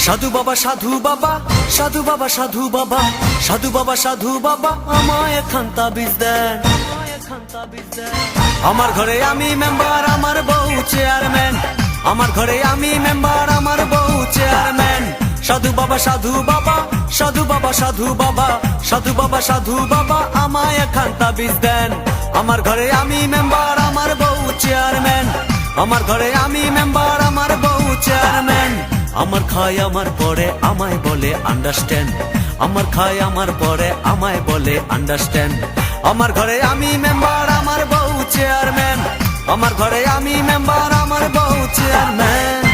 সাধু বাবা সাধু বাবা সাধু বাবা সাধু বাবা সাধু বাবা সাধু বাবা আমায় খান্তা বীজ দেন। আমার ঘরে আমি মেম্বার আমার বউ চেয়ারম্যান, আমার ঘরে আমি মেম্বার আমার বউ চেয়ারম্যান। সাধু বাবা সাধু বাবা সাধু বাবা সাধু বাবা সাধু বাবা সাধু বাবা আমায় খান্তা বীজ দেন। আমার ঘরে আমি মেম্বার আমার বউ চেয়ারম্যান, আমার ঘরে আমি মেম্বার আমার বউ চেয়ারম্যান। আমার খায় আমার পরে আমায় বলে আন্ডারস্ট্যান্ড, আমার খায় আমার পরে আমায় বলে আন্ডারস্ট্যান্ড। আমার ঘরে আমি মেম্বার আমার বউ চেয়ারম্যান, আমার ঘরে আমি মেম্বার আমার বউ চেয়ারম্যান।